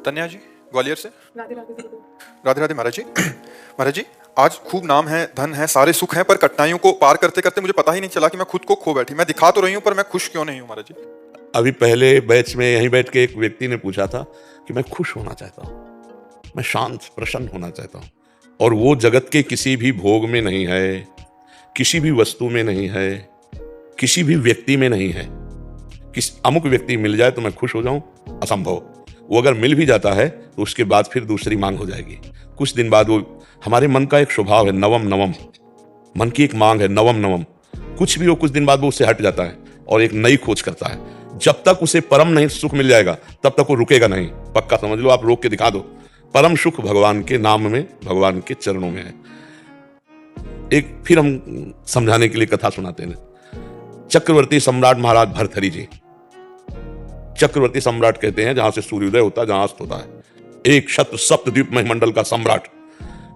तन्या जी ग्वालियर से। राधे राधे गुरुदेव। राधे राधे महाराज जी। महाराज जी, आज खूब नाम है, धन है, सारे सुख हैं, पर कठिनाइयों को पार करते करते मुझे पता ही नहीं चला कि मैं खुद को खो बैठी। मैं दिखा तो रही हूँ पर मैं खुश क्यों नहीं हूँ महाराज जी। अभी पहले बैच में यहीं बैठ के एक व्यक्ति ने पूछा था कि मैं खुश होना चाहता हूँ, मैं शांत प्रसन्न होना चाहता हूँ, और वो जगत के किसी भी भोग में नहीं है, किसी भी वस्तु में नहीं है, किसी भी व्यक्ति में नहीं है। किसी अमुक व्यक्ति मिल जाए तो मैं खुश हो जाऊं, असंभव। वो अगर मिल भी जाता है तो उसके बाद फिर दूसरी मांग हो जाएगी। कुछ दिन बाद वो, हमारे मन का एक स्वभाव है नवम नवम, मन की एक मांग है नवम नवम। कुछ भी हो, कुछ दिन बाद वो उससे हट जाता है और एक नई खोज करता है। जब तक उसे परम नहीं सुख मिल जाएगा तब तक वो रुकेगा नहीं। पक्का समझ लो, आप रोक के दिखा दो। परम सुख भगवान के नाम में, भगवान के चरणों में है। एक फिर हम समझाने के लिए कथा सुनाते हैं। चक्रवर्ती सम्राट महाराज भर्तृहरि जी, चक्रवर्ती सम्राट कहते हैं जहां से सूर्योदय होता है, जहां अस्त होता है, एक छत्र सप्तद्वीप मंडल का सम्राट।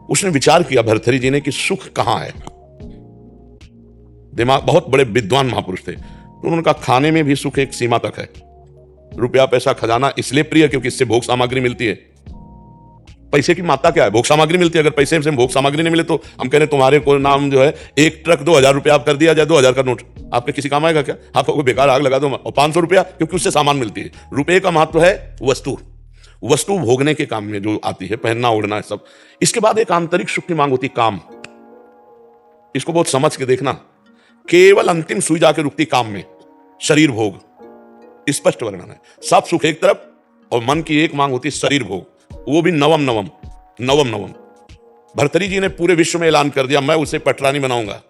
उसने विचार किया भर्तृहरि जी ने कि सुख कहां है। दिमाग, बहुत बड़े विद्वान महापुरुष थे, तो उन्होंने कहा खाने में भी सुख एक सीमा तक है। रुपया पैसा खजाना इसलिए प्रिय क्योंकि इससे भोग सामग्री मिलती है। पैसे की मात्रा क्या है? भोग सामग्री मिलती है। अगर पैसे से भोग सामग्री नहीं मिले तो हम कह रहे तुम्हारे को नाम जो है एक ट्रक 2000 रुपया आप कर दिया जाए, 2000 का नोट आपके किसी काम आएगा क्या? आपको कोई बेकार आग लगा दो। और 500 रुपया, क्योंकि उससे सामान मिलती है। रुपये का महत्व है वस्तु, वस्तु भोगने के काम में जो आती है, पहनना ओढ़ना सब। इसके बाद एक आंतरिक सुख की मांग होती, काम। इसको बहुत समझ के देखना। केवल अंतिम सुई जाके रुकती काम में, शरीर भोग। स्पष्ट वर्णन है। सब सुख एक तरफ और मन की एक मांग होती शरीर भोग, वो भी नवम नवम नवम नवम। भर्तृहरि जी ने पूरे विश्व में ऐलान कर दिया मैं उसे पटरानी बनाऊंगा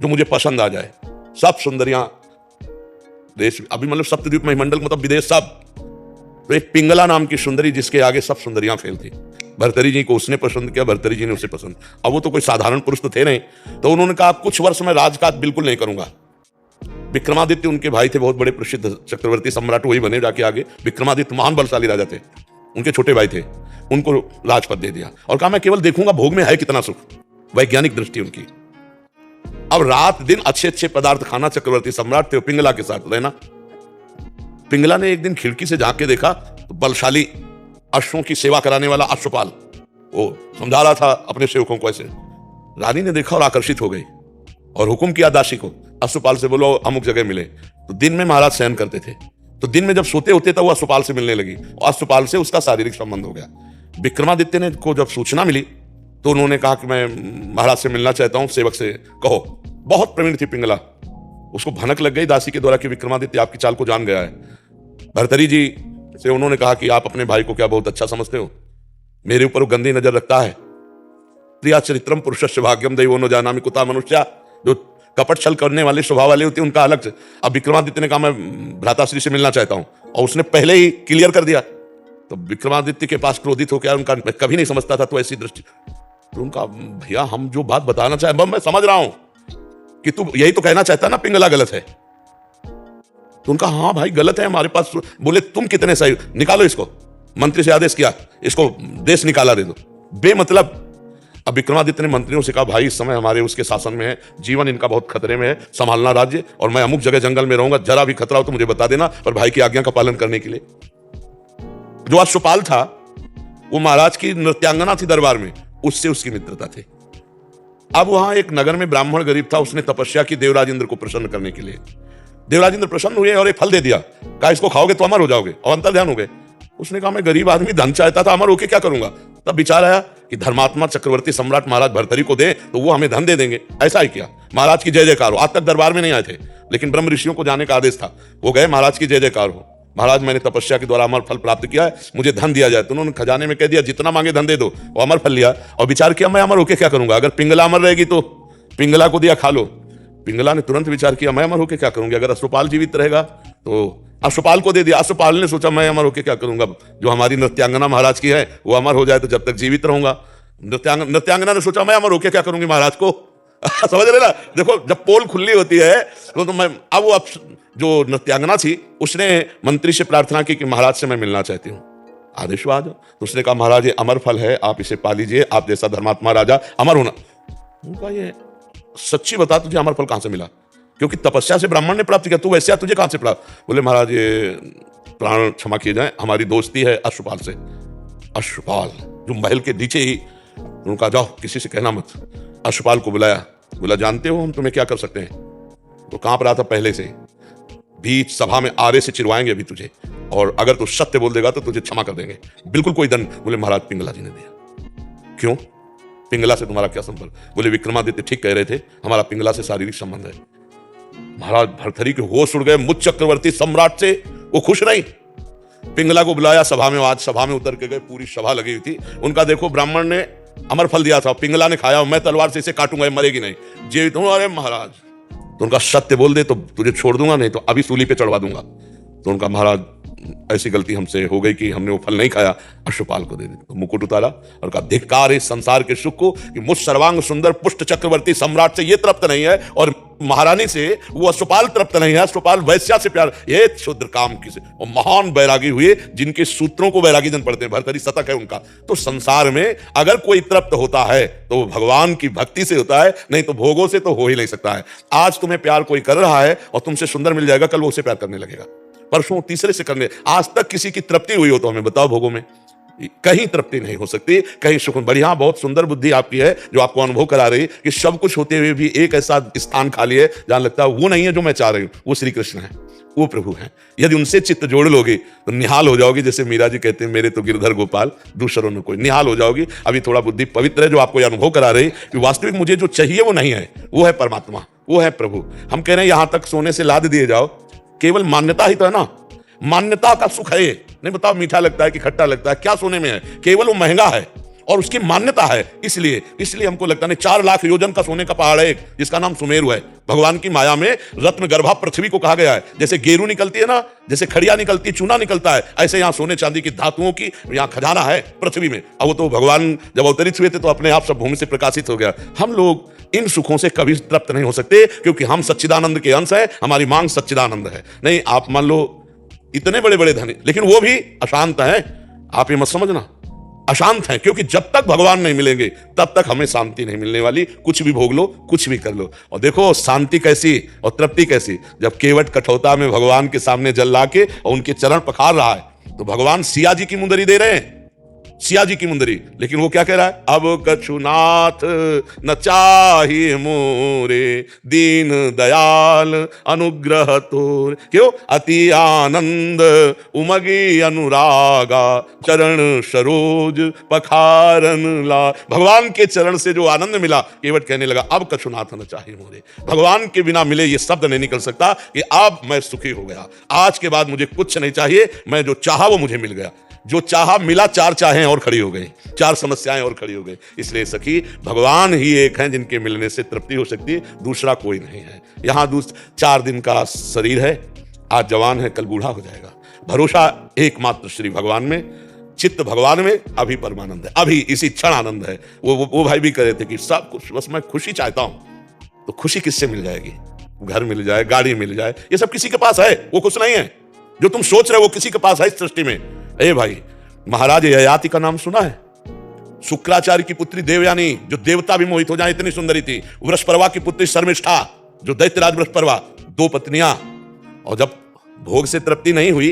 जो मुझे पसंद आ जाए। सब सुंदरियां देश, अभी मतलब सप्तद्वीप मंडल मतलब विदेश सब। तो एक पिंगला नाम की सुंदरी जिसके आगे सब सुंदरियां फेल थी। भर्तृहरि जी को उसने पसंद किया, भर्तृहरि जी ने उसे पसंद। अब वो तो कोई साधारण पुरुष तो थे नहीं, तो उन्होंने कहा कुछ वर्ष में राजकाज बिल्कुल नहीं करूंगा। विक्रमादित्य उनके भाई थे, बहुत बड़े प्रसिद्ध चक्रवर्ती सम्राट, वही बने जाके आगे। विक्रमादित्य महान बलशाली राजा थे, उनके छोटे भाई थे, उनको राजपद दे दिया और कहा मैं केवल देखूंगा भोग में है कितना सुख। वैज्ञानिक दृष्टि उनकी। अब रात दिन अच्छे अच्छे पदार्थ खाना। चक्रवर्ती सम्राट थे, पिंगला के साथ रहना। पिंगला ने एक दिन खिड़की से झांक के देखा तो बलशाली अश्वों की सेवा कराने वाला अश्वपाल वो समझा रहा था अपने सेवकों को ऐसे। रानी ने देखा और आकर्षित हो गई और हुक्म किया दासी को, अश्वपाल से बोलो अमुक जगह मिले। तो दिन में महाराज शयन करते थे, तो दिन में जब सोते होते तब वो अश्वपाल से मिलने लगी और अश्वपाल से उसका शारीरिक संबंध हो गया। विक्रमादित्य ने को जब सूचना मिली तो उन्होंने कहा कि मैं महाराज से मिलना चाहता हूं, सेवक से कहो। बहुत प्रवीण थी पिंगला, उसको भनक लग गई दासी के द्वारा कि विक्रमादित्य आपकी चाल को जान गया है। भर्तृहरि जी से उन्होंने कहा कि आप अपने भाई को क्या बहुत अच्छा समझते हो? मेरे ऊपर वो गंदी नजर रखता है। प्रिया चरित्रम पुरुषस्य भाग्यम दैवो न जानामि कुता मनुष्या। जो कपट छल करने वाले स्वभाव वाले होते हैं उनका अलग से। अब विक्रमादित्य ने कहा मैं भ्राताश्री से मिलना चाहता हूं और उसने पहले ही क्लियर कर दिया। तो विक्रमादित्य के पास क्रोधित होकर, उनका मैं कभी नहीं समझता था तो ऐसी दृष्टि। तो उनका भैया हम जो बात बताना चाहे मैं समझ रहा हूं कि तू यही तो कहना चाहता ना पिंगला गलत है। तो उनका हाँ भाई गलत है हमारे पास। बोले तुम कितने सही, निकालो इसको। मंत्री से आदेश किया इसको देश निकाला दे दो बेमतलब। अब विक्रमादित्य ने मंत्रियों से कहा भाई इस समय हमारे उसके शासन में है, जीवन इनका बहुत खतरे में है, संभालना राज्य, और मैं अमुक जगह जंगल में रहूंगा, जरा भी खतरा हो तो मुझे बता देना, पर भाई की आज्ञा का पालन करने के लिए। जो अश्वपाल था वो महाराज की नृत्यांगना थी दरबार में, उससे उसकी मित्रता थी। अब वहां एक नगर में ब्राह्मण गरीब था, उसने तपस्या की देवराज इंद्र को प्रसन्न करने के लिए। देवराज इंद्र प्रसन्न हुए और एक फल दे दिया, कहा इसको खाओगे तो अमर हो जाओगे और अंतर ध्यान हो गए। उसने कहा मैं गरीब आदमी, धन चाहता था, अमर होके क्या करूंगा? तब विचार आया कि धर्मात्मा चक्रवर्ती सम्राट महाराज भर्तृहरि को दे तो वो हमें धन दे देंगे। ऐसा ही किया, महाराज की जय जयकार हो। आज तक दरबार में नहीं आए थे, लेकिन ब्रह्म ऋषियों को जाने का आदेश था, वो गए, महाराज की जय जयकार हो, महाराज मैंने तपस्या के द्वारा अमर फल प्राप्त किया है, मुझे धन दिया जाए। तो उन्होंने खजाने में कह दिया जितना मांगे धन दे दो। वो अमर फल लिया और विचार किया मैं अमर होके क्या करूंगा? अगर पिंगला अमर रहेगी तो पिंगला को दिया खा लो। पिंगला ने तुरंत विचार किया मैं अमर होके क्या करूंगी? अगर अश्वपाल जीवित रहेगा तो अश्वपाल को दे दिया। अश्वपाल ने सोचा मैं अमर होके क्या करूंगा? जो हमारी नृत्यांगना महाराज की है वो अमर हो जाए तो जब तक जीवित रहूंगा। नृत्यांगना ने सोचा मैं अमर होके क्या करूंगी महाराज को। समझ रहे ना? देखो जब पोल खुली होती है तो मैं अब जो नृत्यांगना थी उसने मंत्री से प्रार्थना की कि महाराज से मैं मिलना चाहती हूँ, आदेश हुआ। तो उसने कहा महाराज ये अमर फल है, आप इसे पा लीजिए, आप जैसा धर्मात्मा राजा अमर होना। उनका ये सच्ची बता तुझे अमर फल कहां से मिला? क्योंकि तपस्या से ब्राह्मण ने प्राप्त किया, तू वैश्या तुझे कहां से प्राप्त? बोले महाराज ये प्राण क्षमा किए जाए, हमारी दोस्ती है अश्वपाल से। अश्वपाल जो महल के नीचे ही, उनका जाओ किसी से कहना मत। अश्वपाल को बुलाया, बोला जानते हो हम तुम्हें क्या कर सकते हैं? तो कांप रहा था पहले से, बीच सभा में आरे से चिरवाएंगे अभी तुझे, और अगर तू सत्य बोल देगा तो तुझे क्षमा कर देंगे, बिल्कुल कोई दंड। बोले महाराज पिंगला जी ने दिया। क्यों? पिंगला से तुम्हारा क्या संपर्क? बोले विक्रमादित्य ठीक कह रहे थे, हमारा पिंगला से शारीरिक संबंध है। महाराज भर्तृहरि के होश उड़ गए, मुझ चक्रवर्ती सम्राट से वो खुश नहीं। पिंगला को बुलाया सभा में, आज सभा में उतर के गए, पूरी सभा लगी हुई थी। उनका देखो ब्राह्मण ने अमर फल दिया था, पिंगला ने खाया, मैं तलवार से इसे काटूंगा, ये मरेगी नहीं, जीवित हूं। अरे महाराज, तो उनका सत्य बोल दे तो तुझे छोड़ दूंगा, नहीं तो अभी सूली पे चढ़वा दूंगा। तो उनका महाराज ऐसी गलती हमसे हो गई कि हमने वो फल नहीं खाया, अश्वपाल को दे दे। तो मुकुट उतारा और कहा धिक्कार इस संसार के सुख को कि मुझ सर्वांग सुंदर पुष्ट चक्रवर्ती सम्राट से ये तृप्त नहीं है, और महारानी से वो अश्वपाल तृप्त नहीं है। अश्वपाल वैश्या से प्यार, ये क्षुद्र काम किसे। और महान बैरागी हुए जिनके सूत्रों को बैरागी जन पढ़ते हैं, भर्तृहरि शतक है उनका। तो संसार में अगर कोई तृप्त होता है तो वो भगवान की भक्ति से होता है, नहीं तो भोगों से तो हो ही नहीं सकता है। आज तुम्हें प्यार कोई कर रहा है और तुमसे सुंदर मिल जाएगा, कल वो उसे प्यार करने लगेगा, परसों तीसरे से करने। आज तक किसी की तृप्ति हुई हो तो हमें बताओ भोगों में? कहीं तृप्ति नहीं हो सकती, कहीं सुख। बढ़िया, बहुत सुंदर बुद्धि आपकी है जो आपको अनुभव करा रही कि सब कुछ होते हुए भी एक ऐसा स्थान खाली है जहां लगता है वो नहीं है जो मैं चाह रही हूं, वो श्री कृष्ण है, वो प्रभु हैं। यदि उनसे चित्त जोड़ लोगे तो निहाल हो जाओगी। जैसे मीरा जी कहते हैं, मेरे तो गिरधर गोपाल दूसरों में कोई, निहाल हो जाओगी। अभी थोड़ा बुद्धि पवित्र है जो आपको यह अनुभव करा रही कि वास्तविक मुझे जो चाहिए वो नहीं है, वो है परमात्मा, वो है प्रभु। हम कह रहे हैं यहां तक सोने से लाद दिए जाओ, केवल मान्यता ही तो है ना, मान्यता का सुख है। नहीं बताओ मीठा लगता है कि खट्टा लगता है, क्या सोने में है? केवल वो महंगा है और उसकी मान्यता है। इसलिए हमको लगता नहीं। 4 लाख योजन का सोने का पहाड़ है एक, जिसका नाम सुमेरु है। भगवान की माया में रत्न गर्भा पृथ्वी को कहा गया है। जैसे गेरू निकलती है ना, जैसे खड़िया निकलती, चूना निकलता है, ऐसे यहाँ सोने चांदी की धातुओं की यहाँ खजाना है पृथ्वी में। अब वो तो भगवान जब अवतरित हुए थे तो अपने आप सब भूमि से प्रकाशित हो गया। हम लोग इन सुखों से कभी तृप्त नहीं हो सकते, क्योंकि हम सच्चिदानंद के अंश है, हमारी मांग सच्चिदानंद है। नहीं, आप मान लो इतने बड़े बड़े धनी, लेकिन वो भी अशांत हैं। आप ये मत समझना, अशांत हैं, क्योंकि जब तक भगवान नहीं मिलेंगे तब तक हमें शांति नहीं मिलने वाली। कुछ भी भोग लो, कुछ भी कर लो। और देखो शांति कैसी और तृप्ति कैसी, जब केवट कठौता में भगवान के सामने जल ला के और उनके चरण पखार रहा है, तो भगवान सिया जी की मुंदरी दे रहे हैं, सिया जी की मुंदरी। लेकिन वो क्या कह रहा है? अब कछुनाथ न चाहिए मोरे, दीन दयाल अनुग्रह तोर। क्यों? अति आनंद उमगी अनुरागा, चरण सरोज पखारन ला। भगवान के चरण से जो आनंद मिला, केवट कहने लगा अब कछुनाथ न चाहिए मोरे। भगवान के बिना मिले ये शब्द नहीं निकल सकता कि अब मैं सुखी हो गया, आज के बाद मुझे कुछ नहीं चाहिए, मैं जो चाहा वो मुझे मिल गया। जो चाहा मिला, 4 चाहें और खड़ी हो गई, 4 समस्याएं और खड़ी हो गई। इसलिए सखी, भगवान ही एक हैं जिनके मिलने से तृप्ति हो सकती है, दूसरा कोई नहीं है। यहां 4 दिन का शरीर है, आज जवान है कल बूढ़ा हो जाएगा। भरोसा एकमात्र श्री भगवान में, चित्त भगवान में, अभी परमानंद है, अभी इसी क्षण आनंद है। वो भाई भी कह रहे थे कि सब कुछ बस मैं खुशी चाहता हूं। तो खुशी किससे मिल जाएगी? घर मिल जाए, गाड़ी मिल जाए, ये सब किसी के पास है, वो खुश नहीं है। जो तुम सोच रहे हो वो किसी के पास है इस सृष्टि में। ए भाई, महाराज ययाति का नाम सुना है? शुक्राचार्य की पुत्री देवयानी, जो देवता भी मोहित हो जाए, इतनी सुंदरी थी। वृषपर्वा की पुत्री शर्मिष्ठा, जो दैत्यराज वृषपर्वा, 2 पत्नियां। और जब भोग से तृप्ति नहीं हुई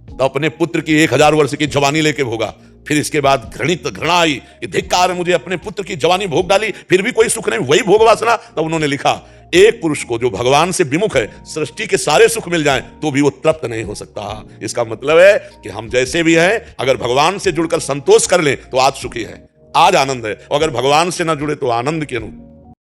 तो अपने पुत्र की 1000 वर्ष की जवानी लेके भोगा। फिर इसके बाद घृणा आई, धिक्कार, मुझे अपने पुत्र की जवानी भोग डाली, फिर भी कोई सुख नहीं, वही भोग वासना। तब उन्होंने लिखा, एक पुरुष को जो भगवान से विमुख है, सृष्टि के सारे सुख मिल जाएं तो भी वो तृप्त नहीं हो सकता। इसका मतलब है कि हम जैसे भी हैं, अगर भगवान से जुड़कर संतोष कर लें तो आज सुखी है, आज आनंद है। और अगर भगवान से ना जुड़े तो आनंद के अनु